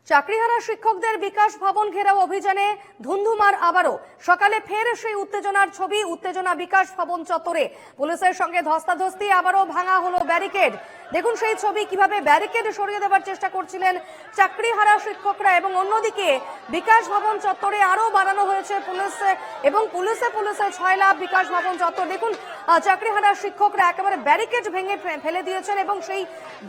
চাকরিহারা শিক্ষকদের বিকাশ ভবন ঘেরাও অভিযানে ধুন্ধুমার আবারও সকালে ফের সেই উত্তেজনার ছবি। উত্তেজনা বিকাশ ভবন চত্বরে পুলিশের সঙ্গে ধস্তাধস্তি, আবারও ভাঙা হলো ব্যারিকেড। দেখুন সেই ছবি, কিভাবে ব্যারিকেড সরিয়ে দেওয়ার চেষ্টা করছিলেন চাকরিহারা শিক্ষকরা, এবং অন্যদিকে বিকাশ ভবন চত্বরে আরো বাড়ানো হয়েছে পুলিশ এবং পুলিশে 6 লাখ বিকাশ ভবন চত্বর। দেখুন চাকরিহারা শিক্ষকরা একেবারে ব্যারিকেড ভেঙে ফেলে দিয়েছেন এবং সেই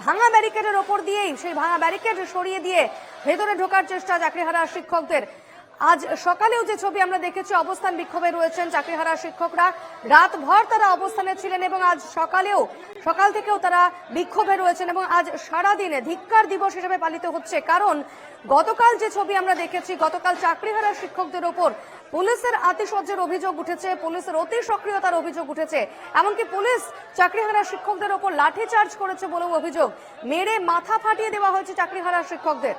ভাঙা ব্যারিকেডের ওপর দিয়েই সেই ভাঙা ব্যারিকেড সরিয়ে দিয়ে ভেতরে ঢোকার চেষ্টা চাকরিহারা শিক্ষকদের। আজ সকালেও যে ছবি আমরা দেখেছি, অবস্থান বিক্ষোভে রয়েছেন চাকরিহারা শিক্ষকরা। রাতভর তারা অবস্থানে ছিলেন এবং আজ সকাল থেকেও তারা বিক্ষোভে রয়েছেন এবং আজ সারাদিনে ধিক্কার দিবস হিসেবে পালিত হচ্ছে। কারণ গতকাল যে ছবি আমরা দেখেছি, গতকাল চাকরিহারা শিক্ষকদের ওপর পুলিশের আতিশয্যের অভিযোগ উঠেছে, পুলিশের অতি সক্রিয়তার অভিযোগ উঠেছে। এমনকি পুলিশ চাকরিহারা শিক্ষকদের ওপর লাঠিচার্জ করেছে বলেও অভিযোগ। মেরে মাথা ফাটিয়ে দেওয়া হয়েছে চাকরিহারা শিক্ষকদের।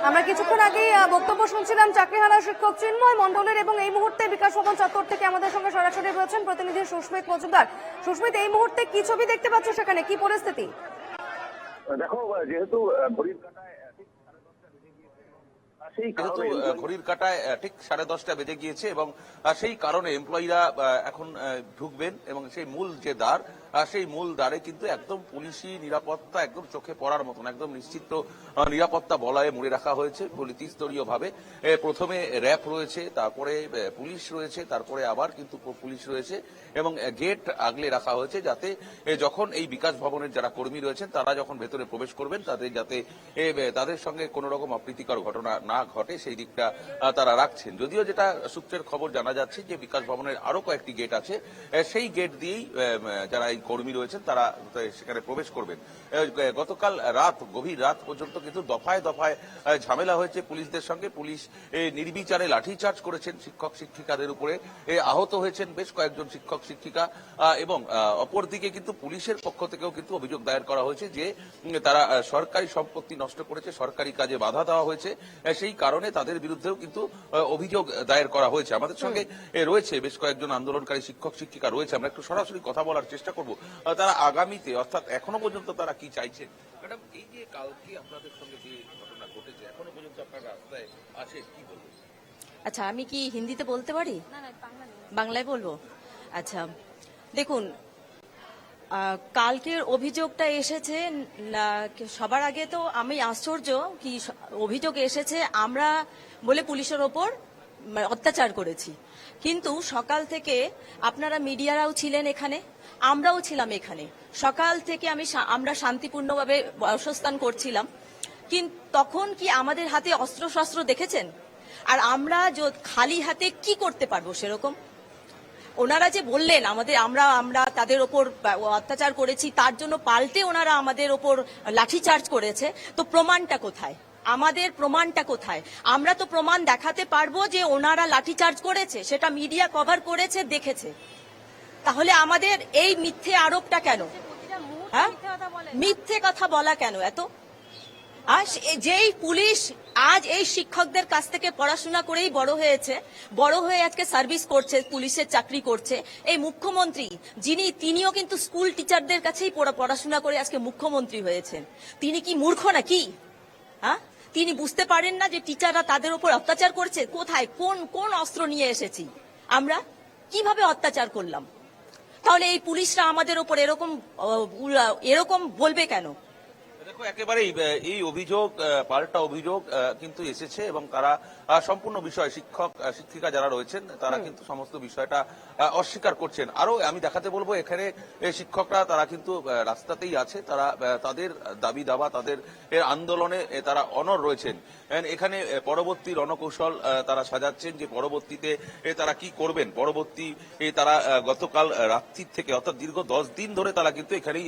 আমরা কিছুক্ষণ আগেই বক্তব্য শুনছিলাম চাকরিহারা শিক্ষক চিন্ময় মণ্ডলের, এবং এই মুহূর্তে বিকাশ ভবন চত্বর থেকে আমাদের সঙ্গে সরাসরি রয়েছেন প্রতিনিধি সুস্মিত মজুমদার। সুস্মিত, এই মুহূর্তে কি ছবি দেখতে পাচ্ছ, সেখানে কি পরিস্থিতি? দেখো, যেহেতু ঘড়ির কাঁটায় ঠিক 10:30 বেজে গিয়েছে এবং সেই কারণে এমপ্লয়িরা এখন ঢুকবেন এবং সেই মূল যে দ্বার, সেই মূল দ্বারে কিন্তু একদম পুলিশি নিরাপত্তা, একদম চোখে পড়ার মতন একদম নিশ্চিত নিরাপত্তা বলয়ে মুড়ে রাখা হয়েছে ত্রিস্তরীয় ভাবে। প্রথমে র্যাব রয়েছে, তারপরে পুলিশ রয়েছে, তারপরে আবার কিন্তু পুলিশ রয়েছে এবং গেট আগলে রাখা হয়েছে, যাতে যখন এই বিকাশ ভবনের যারা কর্মী রয়েছেন তারা যখন ভেতরে প্রবেশ করবেন যাতে তাদের সঙ্গে কোন রকম অপ্রীতিকর ঘটনা না ঘটে, সেই দিকটা তারা রাখছেন। যদিও যেটা সূত্রের খবর জানা যাচ্ছে যে বিকাশ ভবনের আরো কয়েকটি গেট আছে, সেই গেট দিয়েই যারা এই কর্মী রয়েছেন তারা সেখানে প্রবেশ করবেন। গতকাল গভীর রাত পর্যন্ত কিন্তু দফায় দফায় ঝামেলা হয়েছে পুলিশদের সঙ্গে। পুলিশ নির্বিচারে লাঠিচার্জ করেছেন শিক্ষক শিক্ষিকাদের উপরে, আহত হয়েছেন বেশ কয়েকজন শিক্ষক শিক্ষিকা, এবং অপরদিকে কিন্তু পুলিশের পক্ষ থেকেও কিন্তু অভিযোগ দায়ের করা হয়েছে যে তারা সরকারি সম্পত্তি নষ্ট করেছে, সরকারি কাজে বাধা দেওয়া হয়েছে, সেই কারণে তাদের বিরুদ্ধেও কিন্তু অভিযোগ দায়ের করা হয়েছে। আমাদের সঙ্গে রয়েছে বেশ কয়েকজন আন্দোলনকারী শিক্ষক শিক্ষিকা রয়েছে, আমরা একটু সরাসরি কথা বলার চেষ্টা করব তারা আগামীতে, অর্থাৎ এখনো পর্যন্ত তারা কি চাইছেন। ম্যাডাম, এই যে কালকে আপনাদের সঙ্গে যে ঘটনা ঘটেছে, এখনো পর্যন্ত আপনার রাস্তায় আছে, কি বলবেন? আচ্ছা, আমি কি হিন্দিতে বলতে পারি? বাংলায় বলবো। আচ্ছা, দেখুন, কালকের অভিযোগটা এসেছে, সবার আগে তো আমি আশ্চর্য কি অভিযোগ এসেছে আমরা বলে পুলিশের ওপর অত্যাচার করেছি। কিন্তু সকাল থেকে আপনারা মিডিয়ারাও ছিলেন এখানে, আমরাও ছিলাম এখানে। সকাল থেকে আমরা শান্তিপূর্ণভাবে অবস্থান করছিলাম, কিন্তু তখন কি আমাদের হাতে অস্ত্রশস্ত্র দেখেছেন? আর আমরা খালি হাতে কি করতে পারবো সেরকম? ওনারা যে বললেন আমরা তাদের ওপর অত্যাচার করেছি, তার জন্য পাল্টে ওনারা আমাদের ওপর লাঠিচার্জ করেছে, তো প্রমাণটা কোথায়? আমাদের প্রমাণটা কোথায়? আমরা তো প্রমাণ দেখাতে পারবো যে ওনারা লাঠিচার্জ করেছে, সেটা মিডিয়া কভার করেছে, দেখেছে। তাহলে আমাদের এই মিথ্যে আরোপটা কেন? হ্যাঁ, মিথ্যে কথা বলা কেন এত? আর যেই পুলিশ আজ এই শিক্ষকদের কাছ থেকে পড়াশোনা করেই বড় হয়ে আজকে সার্ভিস করছে, পুলিশের চাকরি করছে, এই মুখ্যমন্ত্রী তিনিও কিন্তু স্কুল টিচারদের কাছেই পড়াশোনা করে আজকে মুখ্যমন্ত্রী হয়েছেন। তিনি কি মূর্খ নাকি? হ্যাঁ, তিনি বুঝতে পারেন না যে টিচাররা তাদের উপর অত্যাচার করছে? কোথায় কোন অস্ত্র নিয়ে এসেছি আমরা? কিভাবে অত্যাচার করলাম? তাহলে এই পুলিশরা আমাদের উপর এরকম বলবে কেন? দেখো, একেবারেই এই অভিযোগ পাল্টা অভিযোগ কিন্তু এসেছে এবং তারা সম্পূর্ণ বিষয় শিক্ষক শিক্ষিকা যারা রয়েছেন তারা কিন্তু সমস্ত বিষয়টা অস্বীকার করছেন। আরো আমি দেখাতে বলবো, এখানে শিক্ষকরা তারা কিন্তু রাস্তাতেই আছে, তারা তাদের দাবি দাবা, তাদের আন্দোলনে তারা অনড় রয়েছেন। এখানে পরবর্তী রণকৌশল তারা সাজাচ্ছেন যে পরবর্তীতে তারা কি করবেন। পরবর্তী তারা গতকাল রাত্রির থেকে, অর্থাৎ দীর্ঘ 10 দিন ধরে তারা কিন্তু এখানেই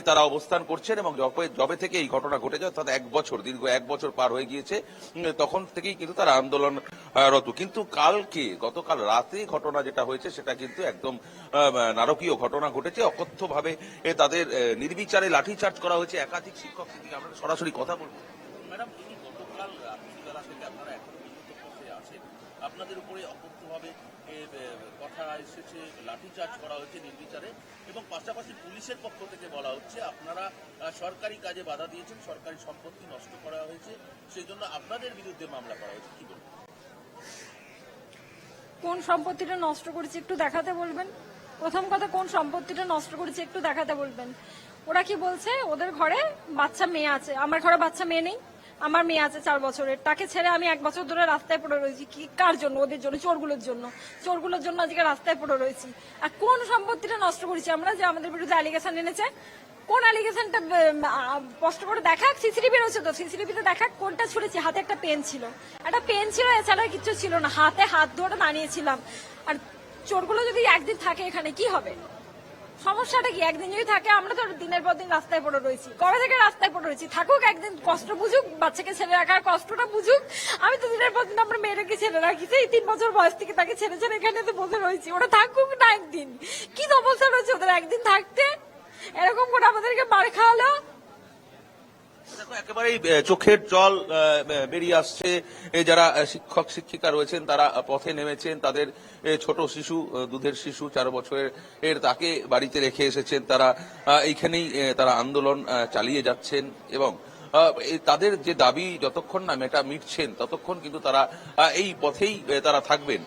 তারা অবস্থান করছেন এবং জবে থেকে থেকে এই ঘটনা ঘটেছে, অর্থাৎ দীর্ঘ এক বছর পার হয়ে গিয়েছে, তখন থেকেই কিন্তু তারা আন্দোলনরত। কিন্তু গতকাল রাতে ঘটনা যেটা হয়েছে সেটা কিন্তু একদম নারকীয় ঘটনা ঘটেছে। অকথ্যভাবে তাদের নির্বিচারে লাঠিচার্জ করা হয়েছে একাধিক শিক্ষক শিক্ষিকা। আমরা সরাসরি কথা বলবো। ম্যাডাম, গতকাল রাত্রিবেলা থেকে আপনারা এখন পর্যন্ত বসে আছেন, আপনাদের উপরে অকথ্যভাবে কথা এসেছে, লাঠিচার্জ করা হয়েছে নির্বিচারে, এবং পাশাপাশি পুলিশের পক্ষ থেকে বলা হচ্ছে আপনারা সরকারি কাজে বাধা দিয়েছেন, সরকারি সম্পত্তি নষ্ট করা হয়েছে, সেই জন্য আপনাদের বিরুদ্ধে মামলা করা হয়েছে। কি বলবেন? কোন সম্পত্তিটা নষ্ট করেছে একটু দেখাতে বলবেন। প্রথম কথা, কোন সম্পত্তিটা নষ্ট করেছে একটু দেখাতে বলবেন। ওরা কি বলছে, ওদের ঘরে বাচ্চা মেয়ে আছে, আমার ঘরে বাচ্চা মেয়ে নেই, আমার মেয়ে আছে 4 বছরের, তাকে ছেড়ে আমি 1 বছর ধরে রাস্তায় পড়ে রয়েছি। কি কার জন্য? ওদের জন্য, চোরগুলোর জন্য আজকে রাস্তায় পড়ে রয়েছি। আর কোন সম্পত্তিটা নষ্ট করেছি আমরা, যে আমাদের বিরুদ্ধে অ্যালিগেশন এনেছে? কোন অ্যালিগেশনটা স্পষ্ট করে দেখাক। সিসিটিভি রয়েছে তো, সিসিটিভিতে দেখাক কোনটা ছুড়েছি। হাতে একটা পেন ছিল, এছাড়া কিছু ছিল না, হাতে হাত ধরে দাঁড়িয়েছিলাম। আর চোরগুলো যদি একদিন থাকে এখানে কি হবে? সমস্যাটা কি? একদিন যদি থাকে, আমরা তো দিনের পর দিন রাস্তায় পড়ে রয়েছি। কবে থেকে রাস্তায় পড়ে রয়েছি? থাকুক, একদিন কষ্ট বুঝুক, বাচ্চাকে ছেড়ে রাখার কষ্টটা বুঝুক। আমি তো দিনের পর দিন আমার মেয়েটাকে ছেড়ে রাখি, এই 3 বছর বয়স থেকে তাকে ছেড়ে এখানে তো বসে রয়েছি। ওরা থাকুক না একদিন। কি সমস্যা রয়েছে ওদের একদিন থাকতে? এরকম করে আমাদেরকে মার খাওয়ালো। দেখো, একেবারেই চোখের জল বেরিয়ে আসছে। যারা শিক্ষক শিক্ষিকা রয়েছেন তারা পথে নেমেছেন, তাদের ছোট শিশু, দুধের শিশু 4 বছরের, তাকে বাড়িতে রেখে এসেছেন। তারা এইখানেই তারা আন্দোলন চালিয়ে যাচ্ছেন, এবং তাদের যে দাবি যতক্ষণ না মিটছেন ততক্ষণ কিন্তু তারা এই পথেই তারা থাকবেন।